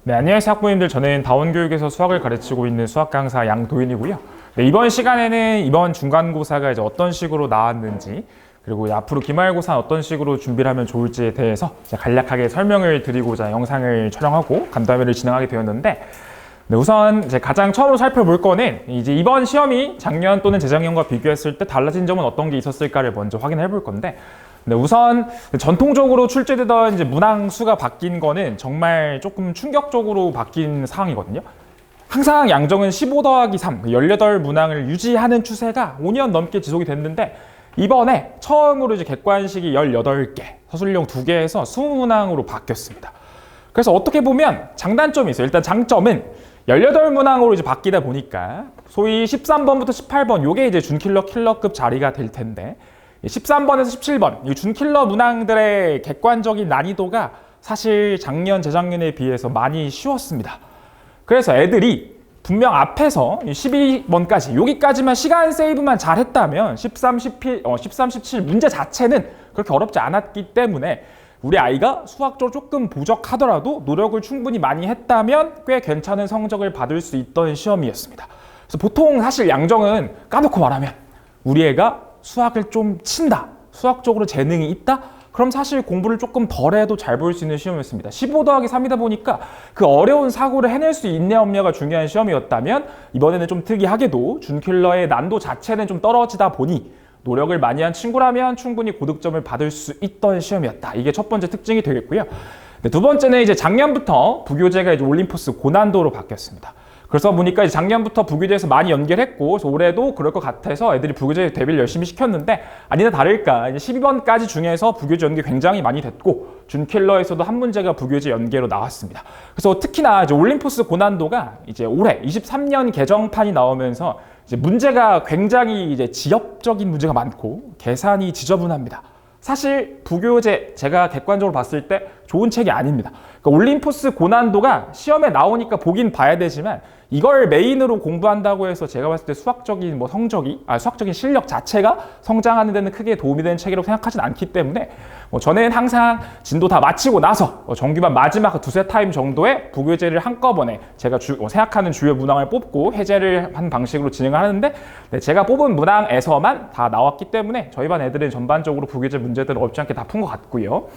네, 안녕하세요 학부모님들. 저는 다원교육에서 수학을 가르치고 있는 수학 강사 양도윤이고요. 네, 이번 시간에는 이번 중간고사가 이제 어떤 식으로 나왔는지, 그리고 앞으로 기말고사는 어떤 식으로 준비를 하면 좋을지에 대해서 간략하게 설명을 드리고자 영상을 촬영하고 간담회를 진행하게 되었는데, 네, 우선 이제 가장 처음으로 살펴볼 거는 이제 이번 시험이 작년 또는 재작년과 비교했을 때 달라진 점은 어떤 게 있었을까를 먼저 확인해 볼 건데, 네, 우선 전통적으로 출제되던 이제 문항 수가 바뀐 거는 정말 조금 충격적으로 바뀐 상황이거든요. 항상 양정은 15 더하기 3, 18문항을 유지하는 추세가 5년 넘게 지속이 됐는데, 이번에 처음으로 이제 객관식이 18개, 서술형 2개에서 20문항으로 바뀌었습니다. 그래서 어떻게 보면 장단점이 있어요. 일단 장점은 18문항으로 이제 바뀌다 보니까 소위 13번부터 18번 요게 이제 킬러급 자리가 될 텐데, 13번에서 17번 이 준킬러 문항들의 객관적인 난이도가 사실 작년, 재작년에 비해서 많이 쉬웠습니다. 그래서 애들이 분명 앞에서 12번까지 여기까지만 시간 세이브만 잘했다면 13, 17 문제 자체는 그렇게 어렵지 않았기 때문에 우리 아이가 수학적으로 조금 부족하더라도 노력을 충분히 많이 했다면 꽤 괜찮은 성적을 받을 수 있던 시험이었습니다. 그래서 보통 사실 양정은 까놓고 말하면 우리 애가 수학을 좀 친다, 수학적으로 재능이 있다? 그럼 사실 공부를 조금 덜 해도 잘 볼 수 있는 시험이었습니다. 15 더하기 3이다 보니까 그 어려운 사고를 해낼 수 있냐 없냐가 중요한 시험이었다면, 이번에는 좀 특이하게도 준킬러의 난도 자체는 좀 떨어지다 보니 노력을 많이 한 친구라면 충분히 고득점을 받을 수 있던 시험이었다. 이게 첫 번째 특징이 되겠고요. 네, 두 번째는 이제 작년부터 부교재가 이제 올림포스 고난도로 바뀌었습니다. 그래서 보니까 이제 작년부터 부교재에서 많이 연계를 했고, 올해도 그럴 것 같아서 애들이 부교재 대비를 열심히 시켰는데, 아니나 다를까 이제 12번까지 중에서 부교재 연계 굉장히 많이 됐고, 준킬러에서도 한 문제가 부교재 연계로 나왔습니다. 그래서 특히나 이제 올림포스 고난도가 이제 올해 23년 개정판이 나오면서 이제 문제가 굉장히 이제 지엽적인 문제가 많고 계산이 지저분합니다. 사실 부교재 제가 객관적으로 봤을 때 좋은 책이 아닙니다. 그러니까 올림포스 고난도가 시험에 나오니까 보긴 봐야 되지만, 이걸 메인으로 공부한다고 해서 제가 봤을 때 수학적인 수학적인 실력 자체가 성장하는 데는 크게 도움이 되는 책이라고 생각하진 않기 때문에, 저는 항상 진도 다 마치고 나서 정규반 마지막 두세 타임 정도에 부교재를 한꺼번에 제가 생각하는 주요 문항을 뽑고 해제를 한 방식으로 진행을 하는데, 네, 제가 뽑은 문항에서만 다 나왔기 때문에 저희 반 애들은 전반적으로 부교재 문제들을 어렵지 않게 다 푼 것 같고요.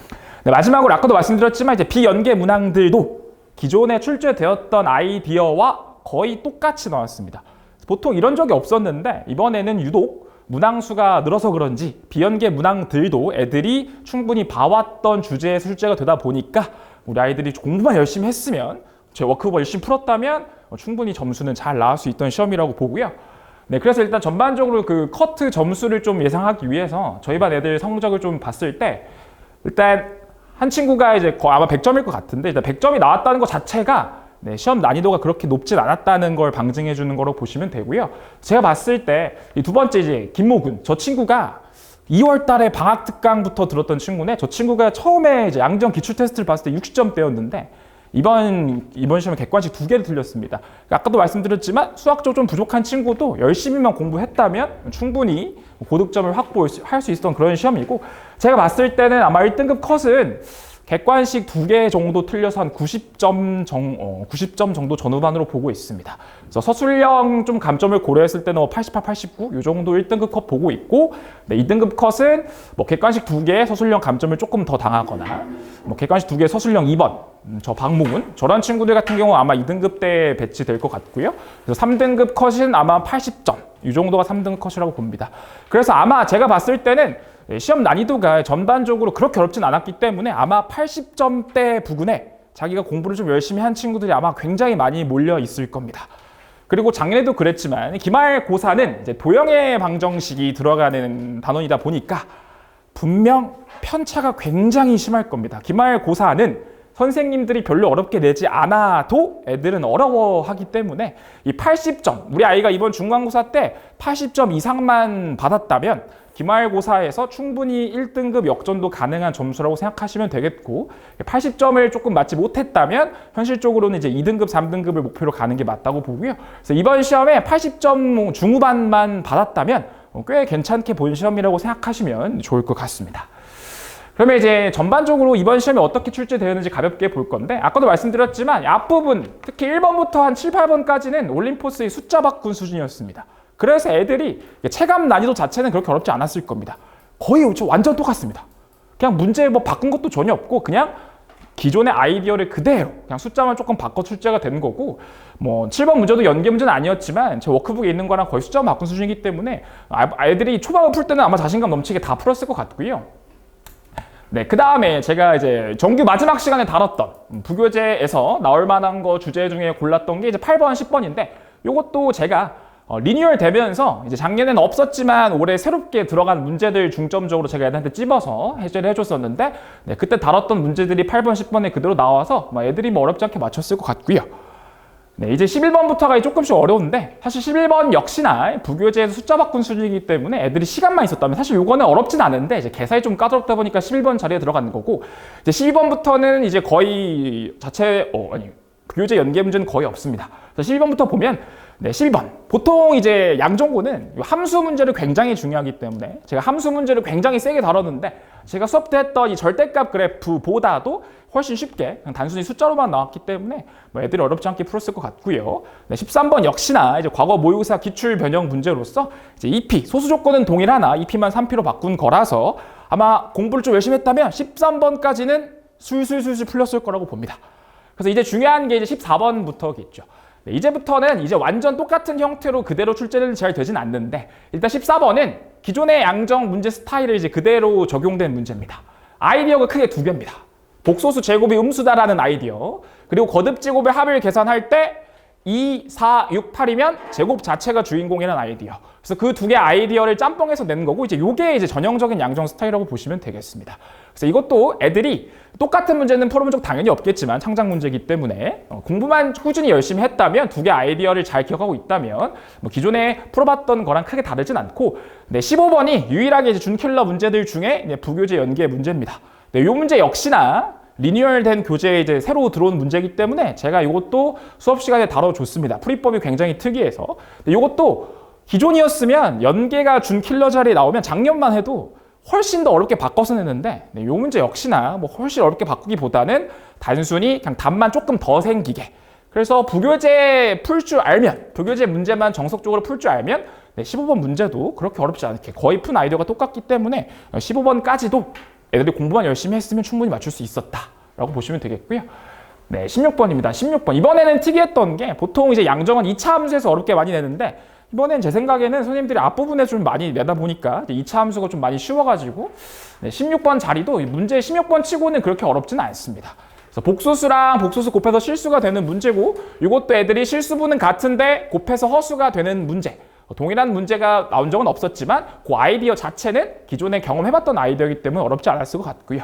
네, 마지막으로 아까도 말씀드렸지만 이제 비연계 문항들도 기존에 출제되었던 아이디어와 거의 똑같이 나왔습니다. 보통 이런 적이 없었는데 이번에는 유독 문항수가 늘어서 그런지 비연계 문항들도 애들이 충분히 봐왔던 주제의 출제가 되다 보니까 우리 아이들이 공부만 열심히 했으면, 제 워크북 열심히 풀었다면 충분히 점수는 잘 나올 수 있던 시험이라고 보고요. 네, 그래서 일단 전반적으로 그 커트 점수를 좀 예상하기 위해서 저희 반 애들 성적을 좀 봤을 때, 일단 한 친구가 이제 아마 100점일 것 같은데, 일단 100점이 나왔다는 것 자체가 네, 시험 난이도가 그렇게 높진 않았다는 걸 방증해 주는 거로 보시면 되고요. 제가 봤을 때 이 두 번째 이제 김모근, 저 친구가 2월 달에 방학 특강부터 들었던 친구네. 저 친구가 처음에 이제 양정 기출 테스트를 봤을 때 60점대였는데 이번 시험에 객관식 2개를 틀렸습니다. 아까도 말씀드렸지만 수학적으로 좀 부족한 친구도 열심히만 공부했다면 충분히 고득점을 확보할 수 있었던 그런 시험이고, 제가 봤을 때는 아마 1등급 컷은 객관식 2개 정도 틀려서 한 90점 정도 전후반으로 보고 있습니다. 그래서 서술형 좀 감점을 고려했을 때는 88, 89 이 정도 1등급 컷 보고 있고, 네, 2등급 컷은 객관식 2개 서술형 감점을 조금 더 당하거나 객관식 2개 서술형 2번 저 박몽은 저런 친구들 같은 경우 아마 2등급 때 배치될 것 같고요. 그래서 3등급 컷은 아마 80점 이 정도가 3등급 컷이라고 봅니다. 그래서 아마 제가 봤을 때는 시험 난이도가 전반적으로 그렇게 어렵진 않았기 때문에 아마 80점대 부근에 자기가 공부를 좀 열심히 한 친구들이 아마 굉장히 많이 몰려 있을 겁니다. 그리고 작년에도 그랬지만 기말고사는 이제 도형의 방정식이 들어가는 단원이다 보니까 분명 편차가 굉장히 심할 겁니다. 기말고사는 선생님들이 별로 어렵게 내지 않아도 애들은 어려워하기 때문에 이 80점, 우리 아이가 이번 중간고사 때 80점 이상만 받았다면 기말고사에서 충분히 1등급 역전도 가능한 점수라고 생각하시면 되겠고, 80점을 조금 맞지 못했다면 현실적으로는 이제 2등급, 3등급을 목표로 가는 게 맞다고 보고요. 그래서 이번 시험에 80점 중후반만 받았다면 꽤 괜찮게 본 시험이라고 생각하시면 좋을 것 같습니다. 그러면 이제 전반적으로 이번 시험이 어떻게 출제되었는지 가볍게 볼 건데, 아까도 말씀드렸지만 앞부분 특히 1번부터 한 7, 8번까지는 올림포스의 숫자 바꾼 수준이었습니다. 그래서 애들이 체감 난이도 자체는 그렇게 어렵지 않았을 겁니다. 거의 완전 똑같습니다. 그냥 문제 뭐 바꾼 것도 전혀 없고 그냥 기존의 아이디어를 그대로 그냥 숫자만 조금 바꿔 출제가 되는 거고, 뭐 7번 문제도 연계 문제는 아니었지만 제 워크북에 있는 거랑 거의 숫자만 바꾼 수준이기 때문에 아이들이 초반을 풀 때는 아마 자신감 넘치게 다 풀었을 것 같고요. 네, 그 다음에 제가 이제 정규 마지막 시간에 다뤘던 부교재에서 나올 만한 거 주제 중에 골랐던 게 이제 8번, 10번인데 요것도 제가 리뉴얼 되면서 이제 작년에는 없었지만 올해 새롭게 들어간 문제들 중점적으로 제가 애들한테 찝어서 해결을 해줬었는데, 네, 그때 다뤘던 문제들이 8번, 10번에 그대로 나와서 애들이 뭐 어렵지 않게 맞췄을 것 같고요. 네, 이제 11번부터가 조금씩 어려운데 사실 11번 역시나 부교재에서 숫자 바꾼 수준이기 때문에 애들이 시간만 있었다면 사실 요거는 어렵진 않은데 이제 계산이 좀 까다롭다 보니까 11번 자리에 들어가는 거고, 이제 12번부터는 이제 거의 부교재 연계 문제는 거의 없습니다. 그래서 12번부터 보면, 네, 12번. 보통 이제 양정고는 함수 문제를 굉장히 중요하기 때문에 제가 함수 문제를 굉장히 세게 다뤘는데, 제가 수업 때 했던 이 절대값 그래프보다도 훨씬 쉽게 그냥 단순히 숫자로만 나왔기 때문에 애들이 어렵지 않게 풀었을 것 같고요. 네, 13번 역시나 이제 과거 모의고사 기출 변형 문제로서 이제 2P 소수 조건은 동일하나 2P만 3P로 바꾼 거라서 아마 공부를 좀 열심히 했다면 13번까지는 술술술술 풀렸을 거라고 봅니다. 그래서 이제 중요한 게 이제 14번부터겠죠. 네, 이제부터는 이제 완전 똑같은 형태로 그대로 출제는 잘 되진 않는데, 일단 14번은 기존의 양정 문제 스타일을 이제 그대로 적용된 문제입니다. 아이디어가 크게 두 개입니다. 복소수 제곱이 음수다라는 아이디어, 그리고 거듭 제곱의 합을 계산할 때 2, 4, 6, 8이면 제곱 자체가 주인공이라는 아이디어. 그래서 그 두 개 아이디어를 짬뽕해서 내는 거고, 이제 요게 이제 전형적인 양정 스타일이라고 보시면 되겠습니다. 그래서 이것도 애들이 똑같은 문제는 풀어본 적 당연히 없겠지만 창작 문제이기 때문에 공부만 꾸준히 열심히 했다면, 두 개 아이디어를 잘 기억하고 있다면 뭐 기존에 풀어봤던 거랑 크게 다르진 않고, 네, 15번이 유일하게 이제 준킬러 문제들 중에 부교재 연계 문제입니다. 네, 요 문제 역시나 리뉴얼된 교재에 이제 새로 들어온 문제이기 때문에 제가 이것도 수업 시간에 다뤄줬습니다. 풀이법이 굉장히 특이해서. 이것도 기존이었으면 연계가 준킬러 자리에 나오면 작년만 해도 훨씬 더 어렵게 바꿔서 냈는데, 네, 이 문제 역시나 뭐 훨씬 어렵게 바꾸기보다는 단순히 그냥 답만 조금 더 생기게. 그래서 부교재 풀 줄 알면, 부교재 문제만 정석적으로 풀 줄 알면, 네, 15번 문제도 그렇게 어렵지 않게 거의 푼 아이디어가 똑같기 때문에 15번까지도 애들이 공부만 열심히 했으면 충분히 맞출 수 있었다라고 보시면 되겠고요. 네, 16번입니다. 16번. 이번에는 특이했던 게 보통 이제 양정은 2차 함수에서 어렵게 많이 내는데, 이번엔 제 생각에는 선생님들이 앞부분에 좀 많이 내다 보니까 2차 함수가 좀 많이 쉬워가지고, 네, 16번 자리도 문제 16번 치고는 그렇게 어렵지는 않습니다. 그래서 복소수랑 복소수 곱해서 실수가 되는 문제고, 이것도 애들이 실수분은 같은데 곱해서 허수가 되는 문제. 동일한 문제가 나온 적은 없었지만 그 아이디어 자체는 기존에 경험해봤던 아이디어이기 때문에 어렵지 않았을 것 같고요.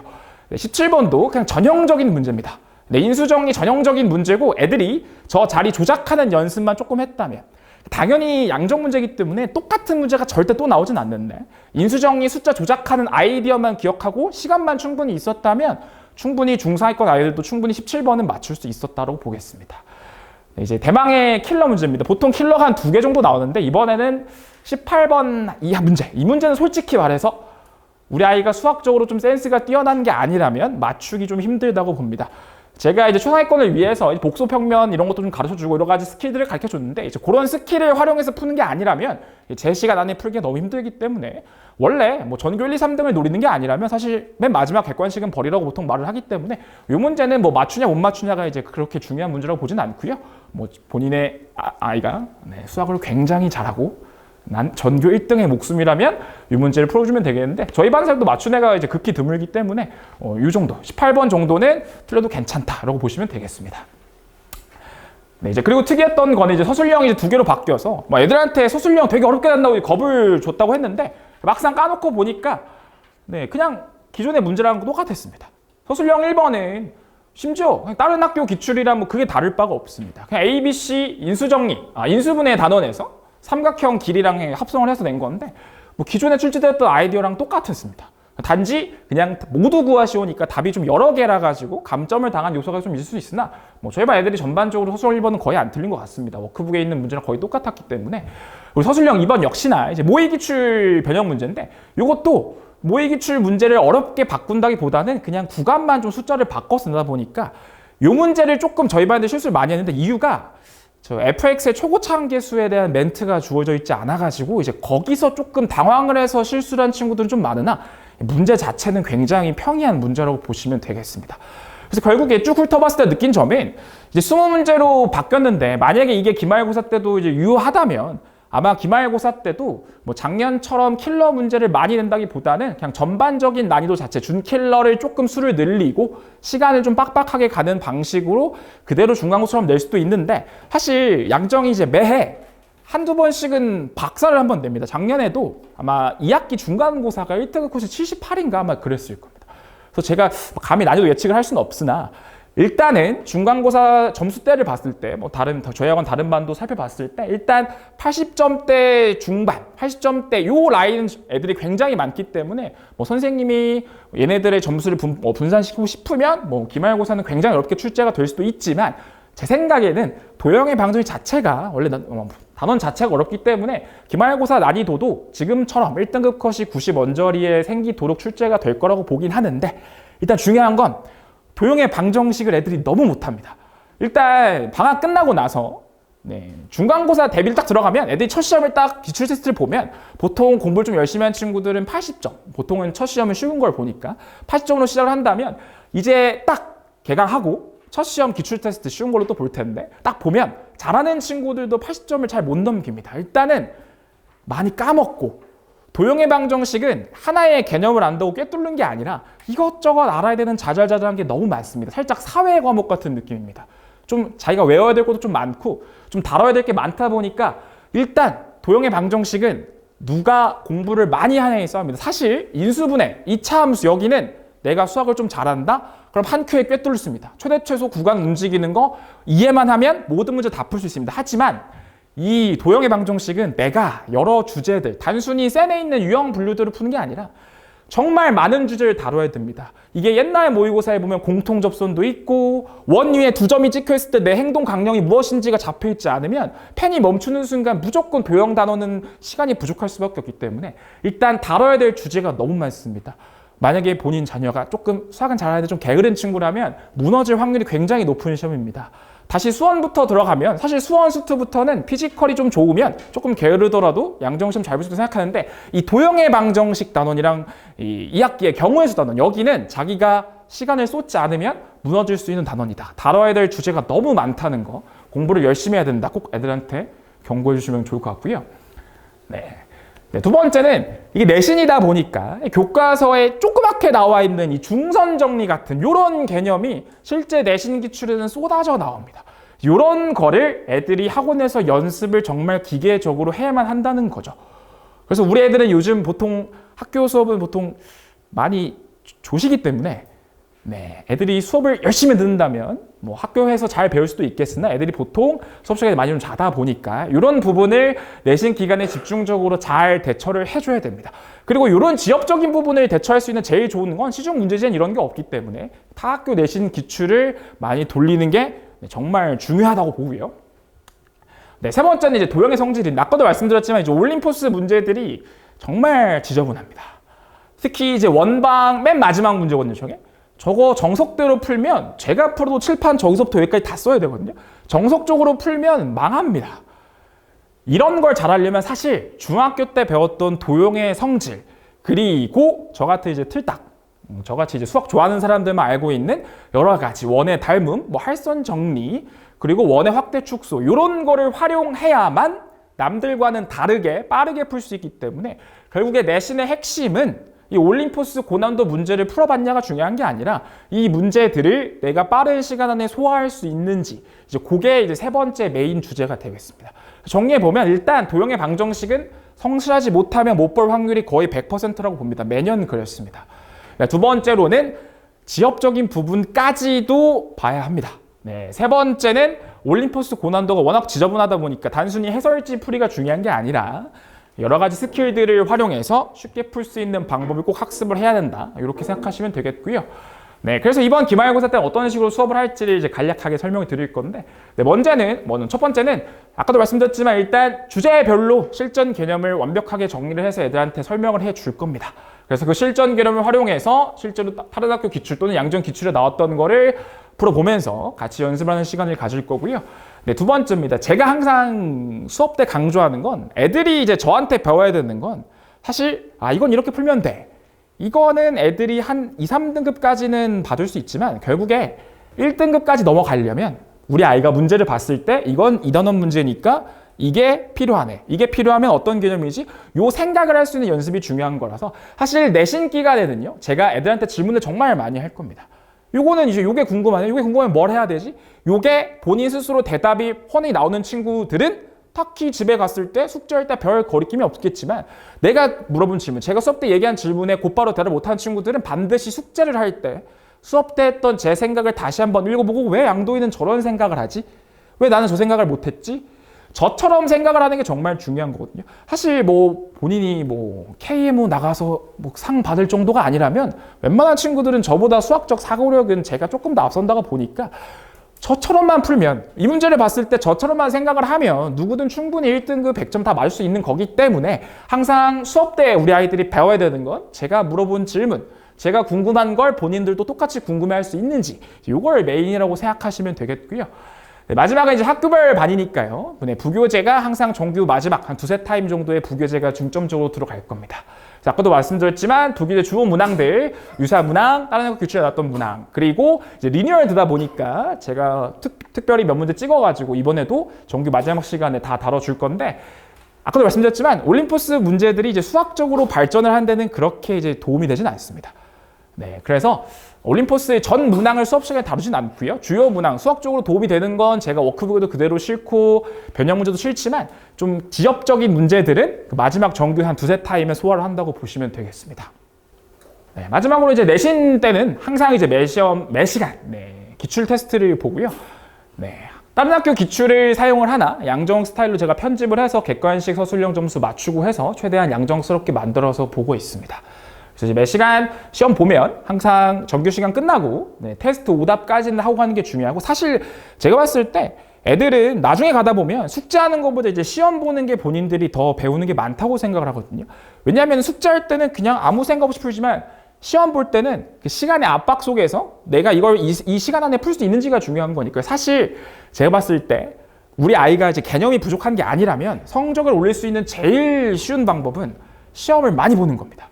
네, 17번도 그냥 전형적인 문제입니다. 네, 인수정리 전형적인 문제고, 애들이 저 자리 조작하는 연습만 조금 했다면, 당연히 양정 문제이기 때문에 똑같은 문제가 절대 또 나오진 않는데, 인수정리 숫자 조작하는 아이디어만 기억하고 시간만 충분히 있었다면 충분히 중상위권 아이들도 충분히 17번은 맞출 수 있었다고 보겠습니다. 네, 이제 대망의 킬러 문제입니다. 보통 킬러가 한 2개 정도 나오는데 이번에는 18번 이하 문제. 이 문제는 솔직히 말해서 우리 아이가 수학적으로 좀 센스가 뛰어난 게 아니라면 맞추기 좀 힘들다고 봅니다. 제가 이제 초상위권을 위해서 복소 평면 이런 것도 좀 가르쳐주고 여러 가지 스킬들을 가르쳐줬는데, 이제 그런 스킬을 활용해서 푸는 게 아니라면 제 시간 안에 풀기가 너무 힘들기 때문에, 원래 뭐 전교 1, 2, 3등을 노리는 게 아니라면 사실 맨 마지막 객관식은 버리라고 보통 말을 하기 때문에, 이 문제는 뭐 맞추냐 못 맞추냐가 이제 그렇게 중요한 문제라고 보진 않고요. 뭐 본인의 아이가 수학을 굉장히 잘하고 난 전교 1등의 목숨이라면 이 문제를 풀어주면 되겠는데, 저희 반사도 맞춘 애가 이제 극히 드물기 때문에 이 정도 18번 정도는 틀려도 괜찮다라고 보시면 되겠습니다. 네, 이제 그리고 특이했던 거는 이제 서술형이 이제 2개로 바뀌어서 애들한테 서술형 되게 어렵게 난다고 겁을 줬다고 했는데, 막상 까놓고 보니까 네, 그냥 기존의 문제랑 똑같았습니다. 서술형 1번은 심지어 다른 학교 기출이랑 뭐 그게 다를 바가 없습니다. 그냥 A, B, C 인수정리, 인수분해 단원에서 삼각형 길이랑 합성을 해서 낸 건데, 뭐 기존에 출제되었던 아이디어랑 똑같았습니다. 단지 그냥 모두 구하시오니까 답이 좀 여러 개라 가지고 감점을 당한 요소가 좀 있을 수 있으나, 뭐 저희 반 애들이 전반적으로 서술 1번은 거의 안 틀린 것 같습니다. 워크북에 있는 문제랑 거의 똑같았기 때문에 그리고 서술형 2번 역시나 이제 모의기출 변형 문제인데 이것도 모의기출 문제를 어렵게 바꾼다기보다는 그냥 구간만 좀 숫자를 바꿔 쓰다 보니까 이 문제를 조금 저희 반에 실수를 많이 했는데 이유가 저 fx의 초고차 한계수에 대한 멘트가 주어져 있지 않아가지고 이제 거기서 조금 당황을 해서 실수를 한 친구들은 좀 많으나 문제 자체는 굉장히 평이한 문제라고 보시면 되겠습니다. 그래서 결국에 쭉 훑어봤을 때 느낀 점은 이제 20문제로 바뀌었는데 만약에 이게 기말고사 때도 이제 유효하다면 아마 기말고사 때도 뭐 작년처럼 킬러 문제를 많이 낸다기보다는 그냥 전반적인 난이도 자체 준킬러를 조금 수를 늘리고 시간을 좀 빡빡하게 가는 방식으로 그대로 중간고사처럼 낼 수도 있는데 사실 양정이 이제 매해 한두 번씩은 박살을 한번 냅니다. 작년에도 아마 2학기 중간고사가 1등급 코스 78인가 아마 그랬을 겁니다. 그래서 제가 감히 난이도 예측을 할 수는 없으나 일단은 중간고사 점수대를 봤을 때 뭐 저희 학원 다른 반도 살펴봤을 때 일단 80점대 중반, 80점대 요 라인 애들이 굉장히 많기 때문에 뭐 선생님이 얘네들의 점수를 분산시키고 싶으면 뭐 기말고사는 굉장히 어렵게 출제가 될 수도 있지만 제 생각에는 도형의 방정식 자체가 원래 단원 자체가 어렵기 때문에 기말고사 난이도도 지금처럼 1등급 컷이 90원저리에 생기도록 출제가 될 거라고 보긴 하는데 일단 중요한 건 도형의 방정식을 애들이 너무 못합니다. 일단 방학 끝나고 나서 중간고사 대비를 딱 들어가면 애들이 첫 시험을 딱 기출 테스트를 보면 보통 공부를 좀 열심히 한 친구들은 80점, 보통은 첫 시험은 쉬운 걸 보니까 80점으로 시작을 한다면 이제 딱 개강하고 첫 시험 기출 테스트 쉬운 걸로 또 볼 텐데 딱 보면 잘하는 친구들도 80점을 잘 못 넘깁니다. 일단은 많이 까먹고 도형의 방정식은 하나의 개념을 안다고 꿰뚫는 게 아니라 이것저것 알아야 되는 자잘자잘한 게 너무 많습니다. 살짝 사회 과목 같은 느낌입니다. 좀 자기가 외워야 될 것도 좀 많고 좀 다뤄야 될 게 많다 보니까 일단 도형의 방정식은 누가 공부를 많이 하냐의 싸움입니다. 사실 인수분해, 2차 함수 여기는 내가 수학을 좀 잘한다? 그럼 한 큐에 꿰뚫을 수 있습니다. 최대 최소 구간 움직이는 거 이해만 하면 모든 문제 다 풀 수 있습니다. 하지만 이 도형의 방정식은 내가 여러 주제들, 단순히 센에 있는 유형 분류들을 푸는 게 아니라 정말 많은 주제를 다뤄야 됩니다. 이게 옛날 모의고사에 보면 공통 접선도 있고 원 위에 2점이 찍혀 있을 때 내 행동 강령이 무엇인지가 잡혀 있지 않으면 펜이 멈추는 순간 무조건 도형 단어는 시간이 부족할 수밖에 없기 때문에 일단 다뤄야 될 주제가 너무 많습니다. 만약에 본인 자녀가 조금 수학은 잘하는데 좀 게으른 친구라면 무너질 확률이 굉장히 높은 시험입니다. 다시 수원부터 들어가면 사실 수원 수트부터는 피지컬이 좀 좋으면 조금 게으르더라도 양정시험 잘 볼 수 있다고 생각하는데 이 도형의 방정식 단원이랑 이 2학기의 경우의 수 단원 여기는 자기가 시간을 쏟지 않으면 무너질 수 있는 단원이다. 다뤄야 될 주제가 너무 많다는 거 공부를 열심히 해야 된다. 꼭 애들한테 경고해 주시면 좋을 것 같고요. 두 번째는 이게 내신이다 보니까 교과서에 조그맣게 나와 있는 이 중선 정리 같은 이런 개념이 실제 내신 기출에는 쏟아져 나옵니다. 이런 거를 애들이 학원에서 연습을 정말 기계적으로 해야만 한다는 거죠. 그래서 우리 애들은 요즘 보통 학교 수업은 보통 많이 조시기 때문에 애들이 수업을 열심히 듣는다면 뭐 학교에서 잘 배울 수도 있겠으나 애들이 보통 수업 시간에 많이 좀 자다 보니까 이런 부분을 내신 기간에 집중적으로 잘 대처를 해줘야 됩니다. 그리고 이런 지역적인 부분을 대처할 수 있는 제일 좋은 건 시중 문제지엔 이런 게 없기 때문에 타학교 내신 기출을 많이 돌리는 게 정말 중요하다고 보고요. 세 번째는 이제 도형의 성질인데 아까도 말씀드렸지만 이제 올림포스 문제들이 정말 지저분합니다. 특히 이제 원방 맨 마지막 문제거든요, 저거 정석대로 풀면 제가 풀어도 칠판 저기서부터 여기까지 다 써야 되거든요. 정석적으로 풀면 망합니다. 이런 걸 잘하려면 사실 중학교 때 배웠던 도형의 성질 그리고 저같이 이제 틀딱 저같이 이제 수학 좋아하는 사람들만 알고 있는 여러 가지 원의 닮음, 뭐 할선 정리 그리고 원의 확대 축소 이런 거를 활용해야만 남들과는 다르게 빠르게 풀 수 있기 때문에 결국에 내신의 핵심은 이 올림포스 고난도 문제를 풀어봤냐가 중요한 게 아니라 이 문제들을 내가 빠른 시간 안에 소화할 수 있는지 이제 그게 이제 세 번째 메인 주제가 되겠습니다. 정리해 보면 일단 도형의 방정식은 성실하지 못하면 못 볼 확률이 거의 100%라고 봅니다. 매년 그랬습니다. 두 번째로는 지역적인 부분까지도 봐야 합니다. 세 번째는 올림포스 고난도가 워낙 지저분하다 보니까 단순히 해설지 풀이가 중요한 게 아니라 여러 가지 스킬들을 활용해서 쉽게 풀 수 있는 방법을 꼭 학습을 해야 된다. 이렇게 생각하시면 되겠고요. 네, 그래서 이번 기말고사 때는 어떤 식으로 수업을 할지를 이제 간략하게 설명을 드릴 건데, 네, 먼저는 첫 번째는 아까도 말씀드렸지만 일단 주제별로 실전 개념을 완벽하게 정리를 해서 애들한테 설명을 해 줄 겁니다. 그래서 그 실전 개념을 활용해서 실제로 다른 학교 기출 또는 양전 기출에 나왔던 거를 풀어보면서 같이 연습을 하는 시간을 가질 거고요. 네, 두 번째입니다. 제가 항상 수업 때 강조하는 건 애들이 이제 저한테 배워야 되는 건 사실 이건 이렇게 풀면 돼. 이거는 애들이 한 2, 3등급까지는 받을 수 있지만 결국에 1등급까지 넘어가려면 우리 아이가 문제를 봤을 때 이건 2단원 문제니까 이게 필요하네. 이게 필요하면 어떤 개념이지? 요 생각을 할 수 있는 연습이 중요한 거라서 사실 내신 기간에는요. 제가 애들한테 질문을 정말 많이 할 겁니다. 요거는 이제 요게 궁금하네. 요게 궁금하면 뭘 해야 되지? 요게 본인 스스로 대답이 훤히 나오는 친구들은 특히 집에 갔을 때 숙제할 때 별 거리낌이 없겠지만 내가 물어본 질문, 제가 수업 때 얘기한 질문에 곧바로 대답 못하는 친구들은 반드시 숙제를 할 때 수업 때 했던 제 생각을 다시 한번 읽어보고 왜 양도희는 저런 생각을 하지? 왜 나는 저 생각을 못했지? 저처럼 생각을 하는 게 정말 중요한 거거든요. 사실 본인이 KMO 나가서 상 받을 정도가 아니라면 웬만한 친구들은 저보다 수학적 사고력은 제가 조금 더 앞선다고 보니까 저처럼만 풀면 이 문제를 봤을 때 저처럼만 생각을 하면 누구든 충분히 1등급 100점 다 맞을 수 있는 거기 때문에 항상 수업 때 우리 아이들이 배워야 되는 건 제가 물어본 질문, 제가 궁금한 걸 본인들도 똑같이 궁금해할 수 있는지 이걸 메인이라고 생각하시면 되겠고요. 네, 마지막은 이제 학교별 반이니까요. 네, 부교재가 항상 정규 마지막 한 두세 타임 정도의 부교재가 중점적으로 들어갈 겁니다. 아까도 말씀드렸지만 두 개의 주요 문항들, 유사 문항, 다른 학교 규칙에 나왔던 문항, 그리고 이제 리니어를 듣다 보니까 제가 특별히 몇 문제 찍어가지고 이번에도 정규 마지막 시간에 다 다뤄줄 건데, 아까도 말씀드렸지만 올림포스 문제들이 이제 수학적으로 발전을 한 데는 그렇게 이제 도움이 되진 않습니다. 네, 그래서 올림포스의 전 문항을 수업 시간에 다루진 않고요. 주요 문항, 수학적으로 도움이 되는 건 제가 워크북에도 그대로 싣고 변형 문제도 싫지만 좀 지역적인 문제들은 그 마지막 정규 한 두세 타임에 소화를 한다고 보시면 되겠습니다. 네, 마지막으로 이제 내신 때는 항상 이제 매 시간 기출 테스트를 보고요. 네, 다른 학교 기출을 사용을 하나 양정 스타일로 제가 편집을 해서 객관식 서술형 점수 맞추고 해서 최대한 양정스럽게 만들어서 보고 있습니다. 그래서 이제 매 시간 시험 보면 항상 정규 시간 끝나고 테스트 오답까지는 하고 가는 게 중요하고, 사실 제가 봤을 때 애들은 나중에 가다 보면 숙제하는 것보다 이제 시험 보는 게 본인들이 더 배우는 게 많다고 생각을 하거든요. 왜냐하면 숙제할 때는 그냥 아무 생각 없이 풀지만 시험 볼 때는 그 시간의 압박 속에서 내가 이걸 이 시간 안에 풀 수 있는지가 중요한 거니까요. 사실 제가 봤을 때 우리 아이가 이제 개념이 부족한 게 아니라면 성적을 올릴 수 있는 제일 쉬운 방법은 시험을 많이 보는 겁니다.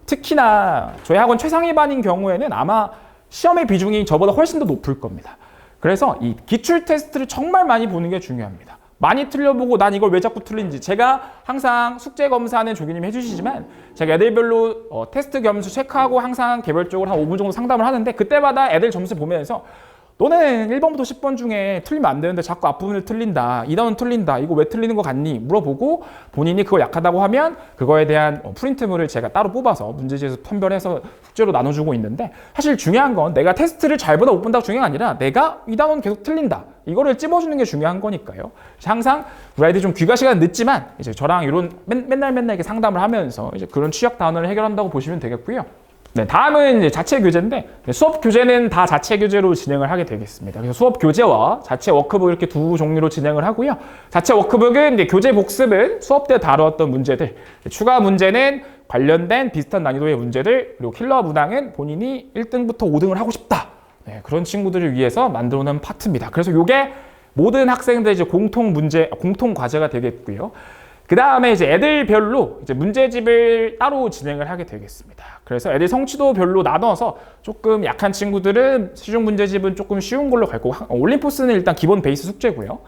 특히나 저희 학원 최상위 반인 경우에는 아마 시험의 비중이 저보다 훨씬 더 높을 겁니다. 그래서 이 기출 테스트를 정말 많이 보는 게 중요합니다. 많이 틀려보고 난 이걸 왜 자꾸 틀린지, 제가 항상 숙제 검사는 조교님이 해주시지만 제가 애들별로 테스트 점수 체크하고 항상 개별적으로 한 5분 정도 상담을 하는데, 그때마다 애들 점수 보면서 너는 1번부터 10번 중에 틀리면 안 되는데 자꾸 앞부분을 틀린다, 2단원 틀린다, 이거 왜 틀리는 거 같니? 물어보고 본인이 그걸 약하다고 하면 그거에 대한 프린트물을 제가 따로 뽑아서 문제지에서 선별해서 숙제로 나눠주고 있는데, 사실 중요한 건 내가 테스트를 잘 보다 못 본다고 중요한 게 아니라 내가 2단원 계속 틀린다, 이거를 찝어주는 게 중요한 거니까요. 항상 우리 아이들이 좀 귀가 시간 늦지만 이제 저랑 이런 맨날 이렇게 상담을 하면서 이제 그런 취약 단원을 해결한다고 보시면 되겠고요. 네, 다음은 이제 자체 교재인데, 수업 교재는 다 자체 교재로 진행을 하게 되겠습니다. 그래서 수업 교재와 자체 워크북 이렇게 두 종류로 진행을 하고요. 자체 워크북은 이제 교재 복습은 수업 때 다루었던 문제들, 추가 문제는 관련된 비슷한 난이도의 문제들, 그리고 킬러 문항은 본인이 1등부터 5등을 하고 싶다, 그런 친구들을 위해서 만들어 놓은 파트입니다. 그래서 이게 모든 학생들 이제 공통 과제가 되겠고요. 그 다음에 이제 애들별로 이제 문제집을 따로 진행을 하게 되겠습니다. 그래서 애들 성취도별로 나눠서 조금 약한 친구들은 시중 문제집은 조금 쉬운 걸로 갈 거고, 올림포스는 일단 기본 베이스 숙제고요.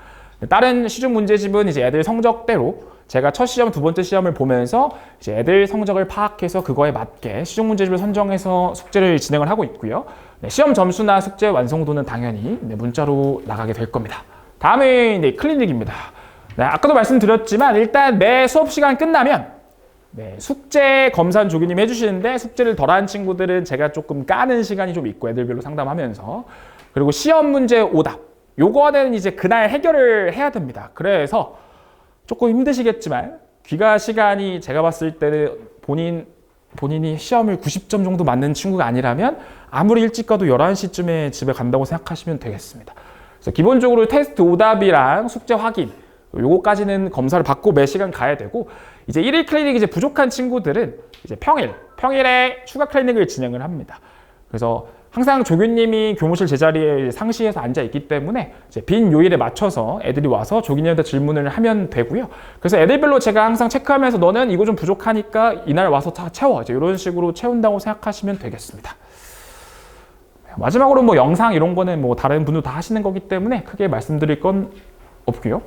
다른 시중 문제집은 이제 애들 성적대로 제가 첫 시험, 두 번째 시험을 보면서 이제 애들 성적을 파악해서 그거에 맞게 시중 문제집을 선정해서 숙제를 진행을 하고 있고요. 시험 점수나 숙제 완성도는 당연히 문자로 나가게 될 겁니다. 다음은 클리닉입니다. 아까도 말씀드렸지만 일단 매 수업 시간 끝나면 숙제 검사 조교님이 해주시는데, 숙제를 덜한 친구들은 제가 조금 까는 시간이 좀 있고 애들별로 상담하면서, 그리고 시험 문제 오답, 요거는 이제 그날 해결을 해야 됩니다. 그래서 조금 힘드시겠지만 귀가 시간이 제가 봤을 때는 본인 본인이 시험을 90점 정도 맞는 친구가 아니라면 아무리 일찍 가도 11시쯤에 집에 간다고 생각하시면 되겠습니다. 그래서 기본적으로 테스트 오답이랑 숙제 확인 요거까지는 검사를 받고 매 시간 가야 되고, 이제 1일 클리닉이 이제 부족한 친구들은 이제 평일에 추가 클리닉을 진행을 합니다. 그래서 항상 조교님이 교무실 제자리에 상시해서 앉아 있기 때문에 이제 빈 요일에 맞춰서 애들이 와서 조교님한테 질문을 하면 되고요. 그래서 애들별로 제가 항상 체크하면서 너는 이거 좀 부족하니까 이날 와서 다 채워, 이제 이런 식으로 채운다고 생각하시면 되겠습니다. 마지막으로 뭐 영상 이런 거는 뭐 다른 분도 다 하시는 거기 때문에 크게 말씀드릴 건 없고요.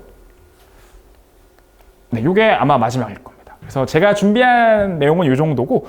네, 이게 아마 마지막일 겁니다. 그래서 제가 준비한 내용은 이 정도고,